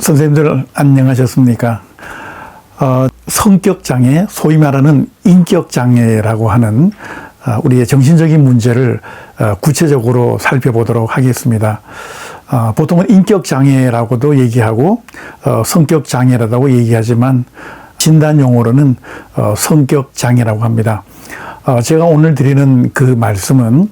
선생님들 안녕하셨습니까? 성격장애, 소위 말하는 인격장애라고 하는 우리의 정신적인 문제를 구체적으로 살펴보도록 하겠습니다. 보통은 인격장애라고도 얘기하고 성격장애라고 얘기하지만 진단용어로는 성격장애라고 합니다. 제가 오늘 드리는 그 말씀은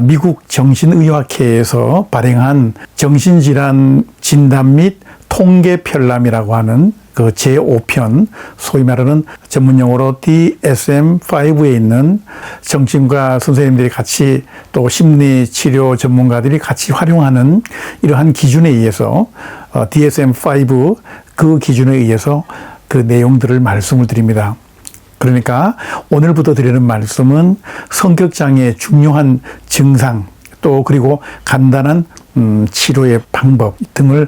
미국 정신의학회에서 발행한 정신질환 진단 및 통계 편람이라고 하는 그 제5편, 소위 말하는 전문용어로 DSM-5에 있는 정신과 선생님들이 같이 또 심리치료 전문가들이 같이 활용하는 이러한 기준에 의해서 DSM-5 그 기준에 의해서 그 내용들을 말씀을 드립니다. 그러니까 오늘부터 드리는 말씀은 성격장애의 중요한 증상 또 그리고 간단한 치료의 방법 등을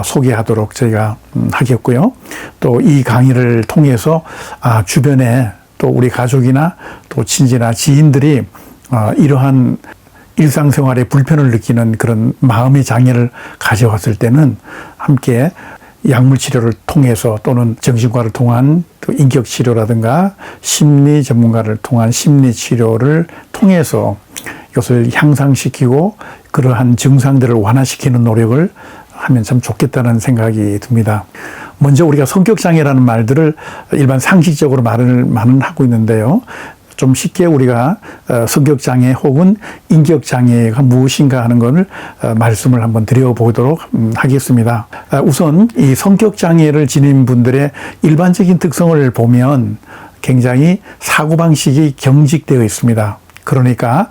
소개하도록 저희가 하겠고요. 또 이 강의를 통해서 주변에 또 우리 가족이나 또 친지나 지인들이 이러한 일상생활에 불편을 느끼는 그런 마음의 장애를 가져왔을 때는 함께 약물 치료를 통해서 또는 정신과를 통한 인격 치료라든가 심리 전문가를 통한 심리 치료를 통해서 이것을 향상시키고 그러한 증상들을 완화시키는 노력을 하면 참 좋겠다는 생각이 듭니다. 먼저 우리가 성격장애라는 말들을 일반 상식적으로 말은 하고 있는데요. 좀 쉽게 우리가 성격장애 혹은 인격장애가 무엇인가 하는 것을 말씀을 한번 드려보도록 하겠습니다. 우선 이 성격장애를 지닌 분들의 일반적인 특성을 보면 굉장히 사고방식이 경직되어 있습니다. 그러니까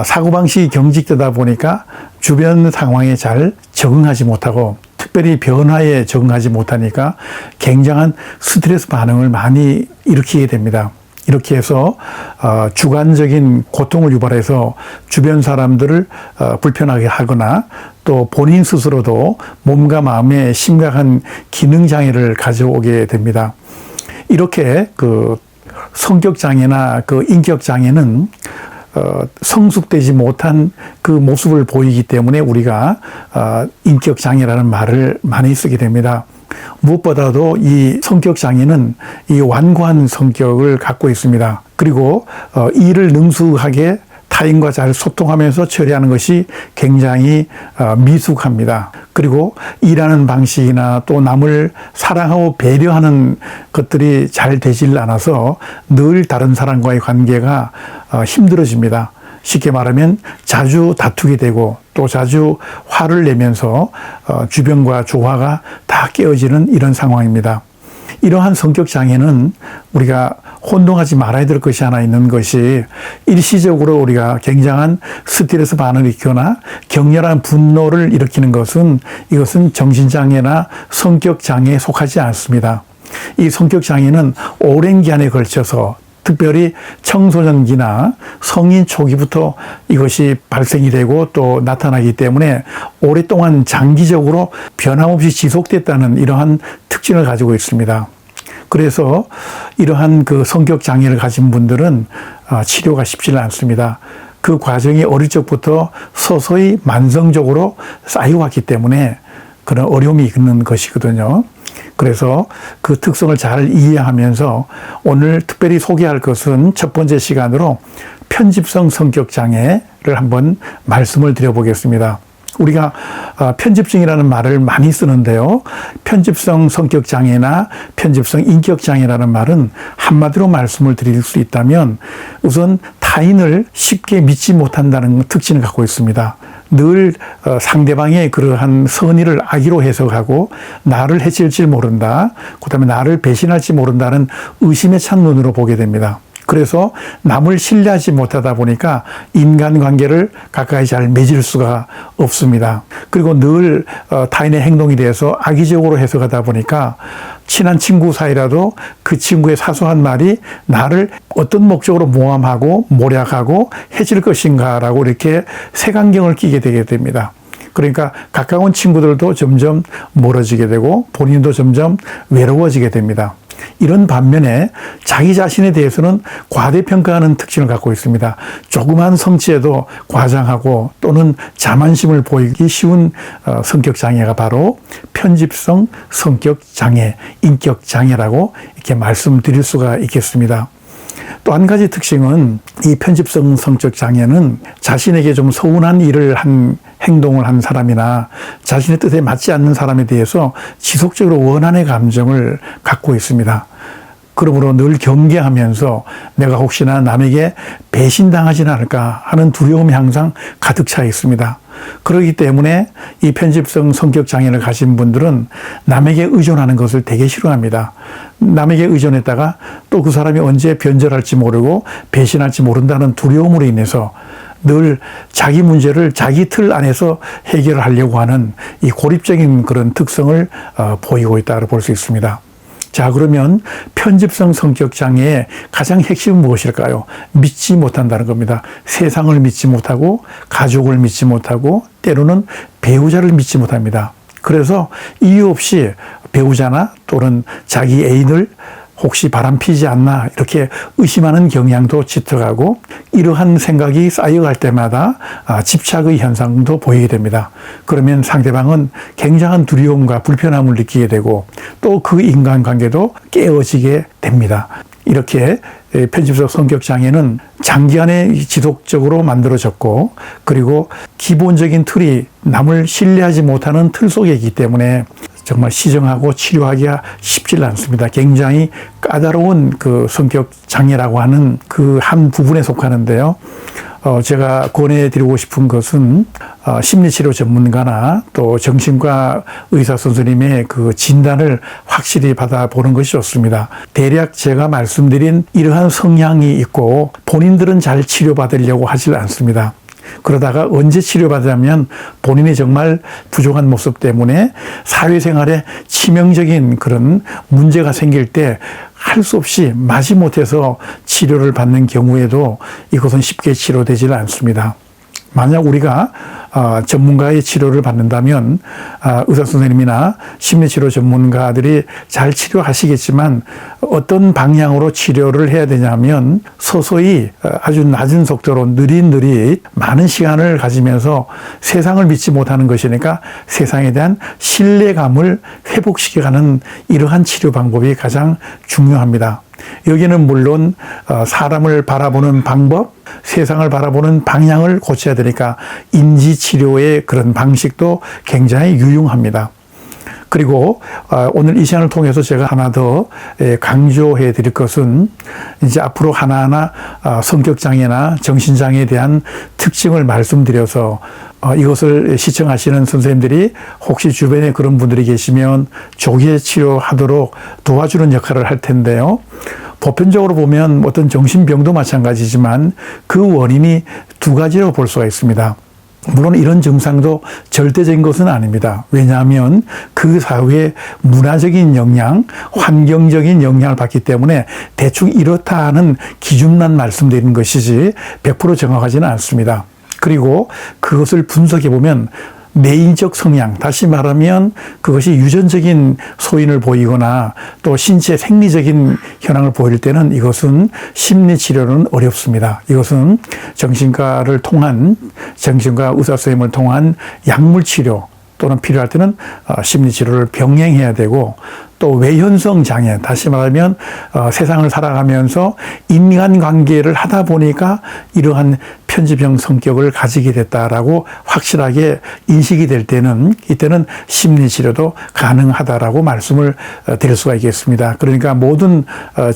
사고방식이 경직되다 보니까 주변 상황에 잘 적응하지 못하고 특별히 변화에 적응하지 못하니까 굉장한 스트레스 반응을 많이 일으키게 됩니다. 이렇게 해서 주관적인 고통을 유발해서 주변 사람들을 불편하게 하거나 또 본인 스스로도 몸과 마음에 심각한 기능장애를 가져오게 됩니다. 이렇게 그 성격장애나 그 인격장애는 성숙되지 못한 그 모습을 보이기 때문에 우리가 인격장애라는 말을 많이 쓰게 됩니다. 무엇보다도 이 성격장애는 이 완고한 성격을 갖고 있습니다. 그리고 일을 능숙하게 타인과 잘 소통하면서 처리하는 것이 굉장히 미숙합니다. 그리고 일하는 방식이나 또 남을 사랑하고 배려하는 것들이 잘 되질 않아서 늘 다른 사람과의 관계가 힘들어집니다. 쉽게 말하면 자주 다투게 되고 또 자주 화를 내면서 주변과 조화가 다 깨어지는 이런 상황입니다. 이러한 성격장애는 우리가 혼동하지 말아야 될 것이 하나 있는 것이 일시적으로 우리가 굉장한 스트레스 반응을 일으키거나 격렬한 분노를 일으키는 것은 이것은 정신장애나 성격장애에 속하지 않습니다. 이 성격장애는 오랜 기간에 걸쳐서 특별히 청소년기나 성인 초기부터 이것이 발생이 되고 또 나타나기 때문에 오랫동안 장기적으로 변함없이 지속됐다는 이러한 특징을 가지고 있습니다. 그래서 이러한 그 성격 장애를 가진 분들은 치료가 쉽지는 않습니다. 그 과정이 어릴 적부터 서서히 만성적으로 쌓여왔기 때문에 그런 어려움이 있는 것이거든요. 그래서 그 특성을 잘 이해하면서 오늘 특별히 소개할 것은 첫 번째 시간으로 편집성 성격장애를 한번 말씀을 드려보겠습니다. 우리가 편집증이라는 말을 많이 쓰는데요. 편집성 성격장애나 편집성 인격장애라는 말은 한마디로 말씀을 드릴 수 있다면 우선 타인을 쉽게 믿지 못한다는 특징을 갖고 있습니다. 늘 상대방의 그러한 선의를 악의로 해석하고 나를 해칠 줄 모른다. 그다음에 나를 배신할지 모른다는 의심에 찬 눈으로 보게 됩니다. 그래서 남을 신뢰하지 못하다 보니까 인간관계를 가까이 잘 맺을 수가 없습니다. 그리고 늘 타인의 행동에 대해서 악의적으로 해석하다 보니까 친한 친구 사이라도 그 친구의 사소한 말이 나를 어떤 목적으로 모함하고 모략하고 해칠 것인가라고 이렇게 색안경을 끼게 되게 됩니다. 그러니까 가까운 친구들도 점점 멀어지게 되고 본인도 점점 외로워지게 됩니다. 이런 반면에 자기 자신에 대해서는 과대평가하는 특징을 갖고 있습니다. 조그만 성취에도 과장하고 또는 자만심을 보이기 쉬운 성격 장애가 바로 편집성 성격 장애, 인격 장애라고 이렇게 말씀드릴 수가 있겠습니다. 또 한 가지 특징은 이 편집성 성격 장애는 자신에게 좀 서운한 일을 행동을 한 사람이나 자신의 뜻에 맞지 않는 사람에 대해서 지속적으로 원한의 감정을 갖고 있습니다. 그러므로 늘 경계하면서 내가 혹시나 남에게 배신당하지는 않을까 하는 두려움이 항상 가득 차 있습니다. 그렇기 때문에 이 편집성 성격 장애를 가진 분들은 남에게 의존하는 것을 되게 싫어합니다. 남에게 의존했다가 또 그 사람이 언제 변절할지 모르고 배신할지 모른다는 두려움으로 인해서 늘 자기 문제를 자기 틀 안에서 해결을 하려고 하는 이 고립적인 그런 특성을 보이고 있다고 볼 수 있습니다. 자, 그러면 편집성 성격 장애의 가장 핵심은 무엇일까요? 믿지 못한다는 겁니다. 세상을 믿지 못하고 가족을 믿지 못하고 때로는 배우자를 믿지 못합니다. 그래서 이유 없이 배우자나 또는 자기 애인을 혹시 바람피지 않나 이렇게 의심하는 경향도 짙어가고 이러한 생각이 쌓여갈 때마다 집착의 현상도 보이게 됩니다. 그러면 상대방은 굉장한 두려움과 불편함을 느끼게 되고 또 그 인간관계도 깨어지게 됩니다. 이렇게 편집성 성격 장애는 장기간에 지속적으로 만들어졌고 그리고 기본적인 틀이 남을 신뢰하지 못하는 틀 속에 있기 때문에 정말 시정하고 치료하기가 쉽지 않습니다. 굉장히 까다로운 그 성격 장애라고 하는 그 한 부분에 속하는데요. 제가 권해드리고 싶은 것은 심리치료 전문가나 또 정신과 의사 선생님의 그 진단을 확실히 받아보는 것이 좋습니다. 대략 제가 말씀드린 이러한 성향이 있고 본인들은 잘 치료받으려고 하질 않습니다. 그러다가 언제 치료받으면 본인이 정말 부족한 모습 때문에 사회생활에 치명적인 그런 문제가 생길 때 할 수 없이 마지못해서 치료를 받는 경우에도 이것은 쉽게 치료되지는 않습니다. 만약 우리가 전문가의 치료를 받는다면 의사 선생님이나 심리치료 전문가들이 잘 치료하시겠지만 어떤 방향으로 치료를 해야 되냐면 서서히 아주 낮은 속도로 느릿느릿 많은 시간을 가지면서 세상을 믿지 못하는 것이니까 세상에 대한 신뢰감을 회복시켜가는 이러한 치료 방법이 가장 중요합니다. 여기는 물론 사람을 바라보는 방법, 세상을 바라보는 방향을 고쳐야 되니까 인지치료의 그런 방식도 굉장히 유용합니다. 그리고 오늘 이 시간을 통해서 제가 하나 더 강조해 드릴 것은 이제 앞으로 하나하나 성격장애나 정신장애에 대한 특징을 말씀드려서 이것을 시청하시는 선생님들이 혹시 주변에 그런 분들이 계시면 조기에 치료하도록 도와주는 역할을 할 텐데요. 보편적으로 보면 어떤 정신병도 마찬가지지만 그 원인이 두 가지로 볼 수가 있습니다. 물론 이런 증상도 절대적인 것은 아닙니다. 왜냐하면 그 사회의 문화적인 영향, 환경적인 영향을 받기 때문에 대충 이렇다 하는 기준만 말씀드리는 것이지 100% 정확하지는 않습니다. 그리고 그것을 분석해 보면 내인적 성향, 다시 말하면 그것이 유전적인 소인을 보이거나 또 신체 생리적인 현황을 보일 때는 이것은 심리치료는 어렵습니다. 이것은 정신과 의사 선생님을 통한 약물치료 또는 필요할 때는 심리치료를 병행해야 되고 또 외현성 장애, 다시 말하면 세상을 살아가면서 인간관계를 하다 보니까 이러한 편집형 성격을 가지게 됐다라고 확실하게 인식이 될 때는 이때는 심리치료도 가능하다라고 말씀을 드릴 수가 있겠습니다. 그러니까 모든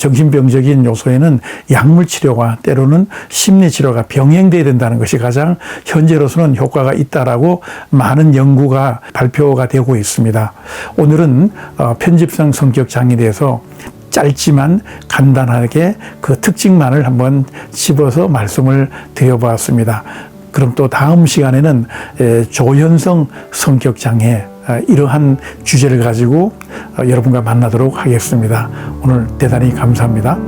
정신병적인 요소에는 약물치료와 때로는 심리치료가 병행돼야 된다는 것이 가장 현재로서는 효과가 있다라고 많은 연구가 발표가 되고 있습니다. 오늘은 편집성 성격 장애에 대해서 짧지만 간단하게 그 특징만을 한번 짚어서 말씀을 드려보았습니다. 그럼 또 다음 시간에는 조현성 성격 장애 이러한 주제를 가지고 여러분과 만나도록 하겠습니다. 오늘 대단히 감사합니다.